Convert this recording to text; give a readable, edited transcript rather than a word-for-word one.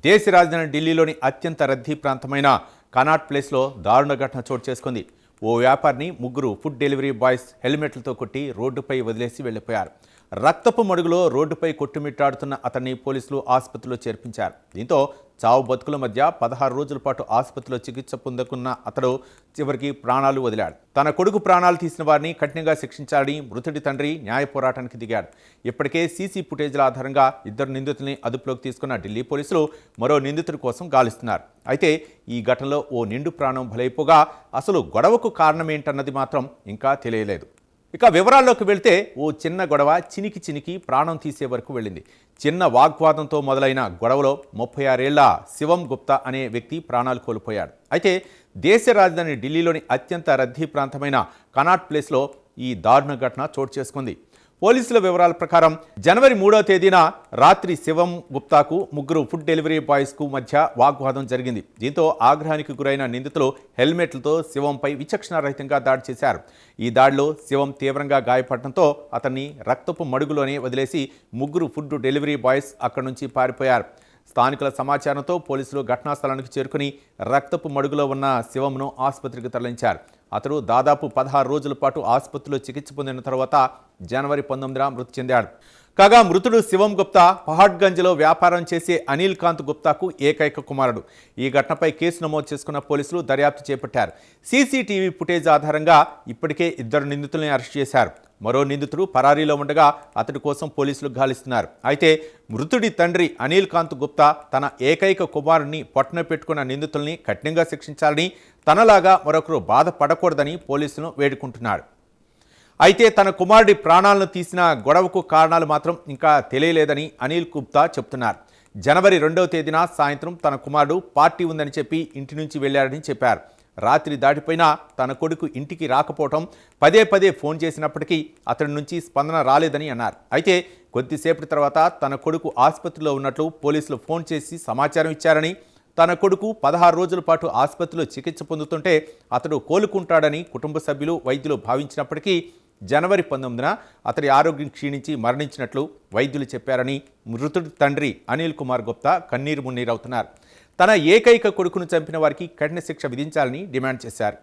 దేశ రాజధాని ఢిల్లీలోని అత్యంత రద్దీ ప్రాంతమైన కనాట్ ప్లేస్లో దారుణ ఘటన చోటు చేసుకుంది. ఓ వ్యాపారిని ముగ్గురు ఫుడ్ డెలివరీ బాయ్స్ హెల్మెట్లతో కొట్టి రోడ్డుపై వదిలేసి వెళ్లిపోయారు. రక్తపు మడుగులో రోడ్డుపై కొట్టుమిట్టాడుతున్న అతన్ని పోలీసులు ఆసుపత్రిలో చేర్పించారు. దీంతో చావు బతుకుల మధ్య 16 రోజుల పాటు ఆసుపత్రిలో చికిత్స పొందుకున్న అతడు చివరికి ప్రాణాలు వదిలాడు. తన కొడుకు ప్రాణాలు తీసిన వారిని కఠినంగా శిక్షించాలని మృతుడి తండ్రి న్యాయ పోరాటానికి దిగాడు. ఇప్పటికే సీసీ ఫుటేజ్ల ఆధారంగా 2 నిందితుల్ని అదుపులోకి తీసుకున్న ఢిల్లీ పోలీసులు మరో నిందితుడి కోసం గాలిస్తున్నారు. అయితే ఈ ఘటనలో ఓ నిండు ప్రాణం బలైపోగా అసలు గొడవకు కారణమేంటన్నది మాత్రం ఇంకా తెలియలేదు. ఇక వివరాల్లోకి వెళ్తే ఓ చిన్న గొడవ చినికి ప్రాణం తీసే వరకు వెళ్ళింది. చిన్న వాగ్వాదంతో మొదలైన గొడవలో 36 ఏళ్ల శివం గుప్తా అనే వ్యక్తి ప్రాణాలు కోల్పోయాడు. అయితే దేశ రాజధాని ఢిల్లీలోని అత్యంత రద్దీ ప్రాంతమైన కనాట్ ప్లేస్లో ఈ దారుణ ఘటన చోటు చేసుకుంది. పోలీసుల వివరాల ప్రకారం జనవరి 3వ తేదీన రాత్రి శివం గుప్తాకు ముగ్గురు ఫుడ్ డెలివరీ బాయ్స్కు మధ్య వాగ్వాదం జరిగింది. దీంతో ఆగ్రహానికి గురైన నిందితులు హెల్మెట్లతో శివంపై విచక్షణారహితంగా దాడి చేశారు. ఈ దాడిలో శివం తీవ్రంగా గాయపడటంతో అతన్ని రక్తపు మడుగులోనే వదిలేసి ముగ్గురు ఫుడ్ డెలివరీ బాయ్స్ అక్కడి నుంచి పారిపోయారు. స్థానికుల సమాచారంతో పోలీసులు ఘటనా స్థలానికి చేరుకుని రక్తపు మడుగులో ఉన్న శివంను ఆసుపత్రికి తరలించారు. అతడు దాదాపు 16 రోజుల పాటు ఆసుపత్రిలో చికిత్స పొందిన తర్వాత జనవరి 19న మృతి చెందాడు. కాగా మృతుడు శివం గుప్తా పహాడ్గంజ్లో వ్యాపారం చేసే అనిల్ కాంత్ గుప్తాకు ఏకైక కుమారుడు. ఈ ఘటనపై కేసు నమోదు చేసుకున్న పోలీసులు దర్యాప్తు చేపట్టారు. సీసీటీవీ ఫుటేజ్ ఆధారంగా ఇప్పటికే 2 నిందితుల్ని అరెస్ట్ చేశారు. మరో నిందితుడు పరారీలో ఉండగా అతడి కోసం పోలీసులు గాలిస్తున్నారు. అయితే మృతుడి తండ్రి అనిల్ కాంత్ గుప్తా తన ఏకైక కుమారుడిని పొట్టన పెట్టుకున్న నిందితుల్ని కఠినంగా శిక్షించాలని, తనలాగా మరొకరు బాధపడకూడదని పోలీసులను వేడుకుంటున్నాడు. అయితే తన కుమారుడి ప్రాణాలను తీసిన గొడవకు కారణాలు మాత్రం ఇంకా తెలియలేదని అనిల్ గుప్తా చెప్తున్నారు. జనవరి 2వ తేదీన సాయంత్రం తన కుమారుడు పార్టీ ఉందని చెప్పి ఇంటి నుంచి వెళ్లాడని చెప్పారు. రాత్రి దాటిపోయినా తన కొడుకు ఇంటికి రాకపోవటం, పదే ఫోన్ చేసినప్పటికీ అతడి నుంచి స్పందన రాలేదని అన్నారు. అయితే కొద్దిసేపటి తర్వాత తన కొడుకు ఆసుపత్రిలో ఉన్నట్లు పోలీసులు ఫోన్ చేసి సమాచారం ఇచ్చారని, తన కొడుకు 16 రోజుల పాటు ఆసుపత్రిలో చికిత్స పొందుతుంటే అతడు కోలుకుంటాడని కుటుంబ సభ్యులు, వైద్యులు భావించినప్పటికీ జనవరి 19న అతడి ఆరోగ్యం క్షీణించి మరణించినట్లు వైద్యులు చెప్పారని మృతుడి తండ్రి అనిల్ కుమార్ గుప్తా కన్నీరు మున్నీరవుతున్నారు. తన ఏకైక కొడుకును చంపిన వారికి కఠిన శిక్ష విధించాలని డిమాండ్ చేశారు.